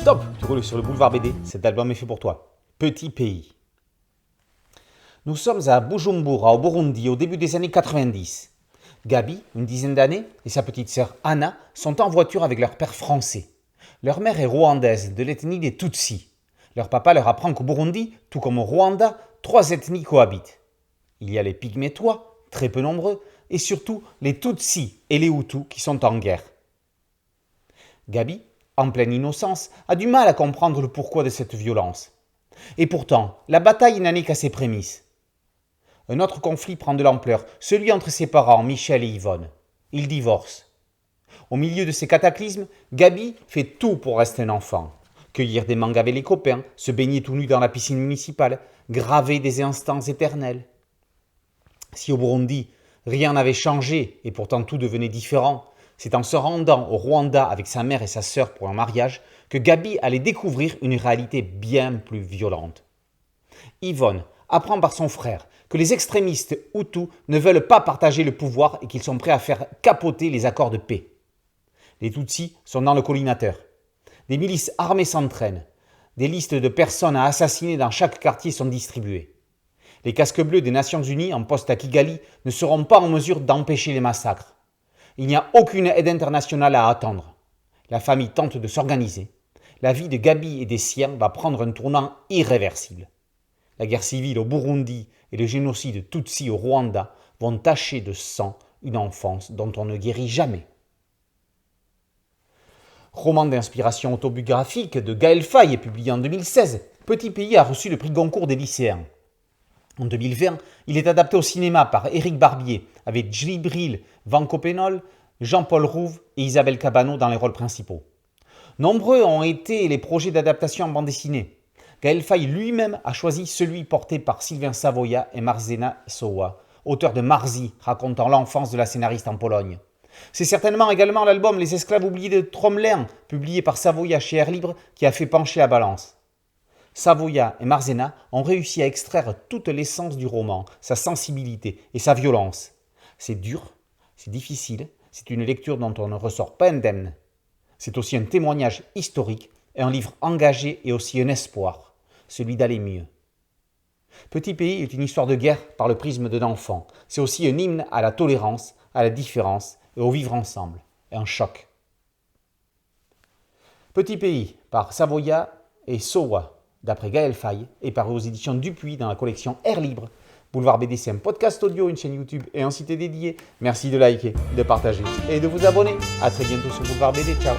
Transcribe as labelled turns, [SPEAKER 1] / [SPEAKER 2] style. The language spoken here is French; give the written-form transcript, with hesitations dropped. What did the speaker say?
[SPEAKER 1] Stop, tu roules sur le boulevard BD, cet album est fait pour toi. Petit pays. Nous sommes à Bujumbura, au Burundi, au début des années 90. Gabi, une dizaine d'années, et sa petite sœur Anna sont en voiture avec leur père français. Leur mère est rwandaise, de l'ethnie des Tutsis. Leur papa leur apprend qu'au Burundi, tout comme au Rwanda, 3 ethnies cohabitent. Il y a les Pygmétois, très peu nombreux, et surtout les Tutsis et les Hutus qui sont en guerre. Gabi, en pleine innocence, a du mal à comprendre le pourquoi de cette violence. Et pourtant, la bataille n'en est qu'à ses prémices. Un autre conflit prend de l'ampleur, celui entre ses parents, Michel et Yvonne. Ils divorcent. Au milieu de ces cataclysmes, Gabi fait tout pour rester un enfant. Cueillir des mangues avec les copains, se baigner tout nu dans la piscine municipale, graver des instants éternels. Si au Burundi, rien n'avait changé et pourtant tout devenait différent, c'est en se rendant au Rwanda avec sa mère et sa sœur pour un mariage que Gabi allait découvrir une réalité bien plus violente. Yvonne apprend par son frère que les extrémistes Hutus ne veulent pas partager le pouvoir et qu'ils sont prêts à faire capoter les accords de paix. Les Tutsis sont dans le collimateur. Des milices armées s'entraînent. Des listes de personnes à assassiner dans chaque quartier sont distribuées. Les casques bleus des Nations Unies en poste à Kigali ne seront pas en mesure d'empêcher les massacres. Il n'y a aucune aide internationale à attendre. La famille tente de s'organiser. La vie de Gabi et des siens va prendre un tournant irréversible. La guerre civile au Burundi et le génocide Tutsi au Rwanda vont tacher de sang une enfance dont on ne guérit jamais. Roman d'inspiration autobiographique de Gaël Faye, publié en 2016, Petit pays a reçu le prix Goncourt des lycéens. En 2020, il est adapté au cinéma par Éric Barbier, avec Djibril Van Coppenole, Jean-Paul Rouve et Isabelle Cabano dans les rôles principaux. Nombreux ont été les projets d'adaptation en bande dessinée. Gaël Faye lui-même a choisi celui porté par Sylvain Savoya et Marzena Sowa, auteur de Marzi, racontant l'enfance de la scénariste en Pologne. C'est certainement également l'album Les Esclaves oubliés de Tromelin, publié par Savoya chez Air Libre, qui a fait pencher la balance. Savoya et Marzena ont réussi à extraire toute l'essence du roman, sa sensibilité et sa violence. C'est dur, c'est difficile, c'est une lecture dont on ne ressort pas indemne. C'est aussi un témoignage historique et un livre engagé et aussi un espoir, celui d'aller mieux. Petit pays est une histoire de guerre par le prisme d'un enfant. C'est aussi un hymne à la tolérance, à la différence et au vivre ensemble. Et un choc. Petit pays par Savoya et Sowa, d'après Gaël Faye, est paru aux éditions Dupuis dans la collection Air Libre. Boulevard BD, c'est un podcast audio, une chaîne YouTube et un site dédié. Merci de liker, de partager et de vous abonner. A très bientôt sur Boulevard BD. Ciao.